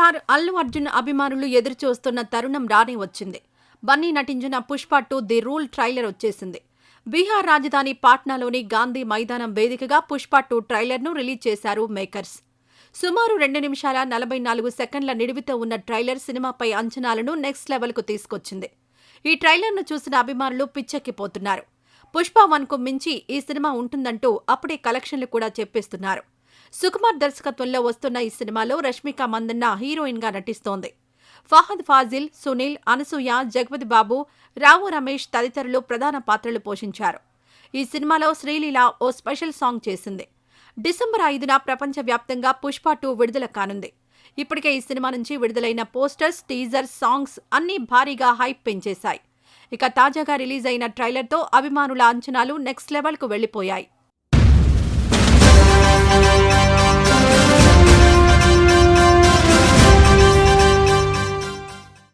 Star Allu Arjun అభిమానులు ఎదురుచూస్తున్న తరుణం రానే వచ్చింది. బన్నీ నటించిన పుష్ప 2 ది రూల్ ట్రైలర్ వచ్చేసింది. బీహార్ రాజధాని పాట్నాలోని గాంధీ మైదానం వేదికగా పుష్ప 2 ట్రైలర్ను రిలీజ్ చేశారు మేకర్స్. సుమారు 2 నిమిషాల 44 సెకండ్ల నిడివితో ఉన్న ట్రైలర్ సినిమాపై అంచనాలను నెక్స్ట్ లెవెల్కు తీసుకొచ్చింది. ఈ ట్రైలర్ను చూసిన అభిమానులు పిచ్చెక్కిపోతున్నారు. పుష్ప 1కు మించి ఈ సినిమా ఉంటుందంటూ అప్పుడే కలెక్షన్లు కూడా చెప్పేస్తున్నారు. సుకుమార్ దర్శకత్వంలో వస్తున్న ఈ సినిమాలో రష్మిక మందన్న హీరోయిన్గా నటిస్తోంది. ఫహద్ ఫాజిల్, సునీల్, అనసూయ, జగపతి బాబు, రావు రమేష్ తదితరులు ప్రధాన పాత్రలు పోషించారు. ఈ సినిమాలో శ్రీలీల ఓ స్పెషల్ సాంగ్ చేసింది. డిసెంబర్ 5న ప్రపంచవ్యాప్తంగా పుష్ప 2 విడుదల కానుంది. ఇప్పటికే ఈ సినిమా నుంచి విడుదలైన పోస్టర్స్, టీజర్స్, సాంగ్స్ అన్నీ భారీగా హైప్ పెంచేశాయి. ఇక తాజాగా రిలీజ్ అయిన ట్రైలర్తో అభిమానుల అంచనాలు నెక్స్ట్ లెవెల్కు వెళ్లిపోయాయి.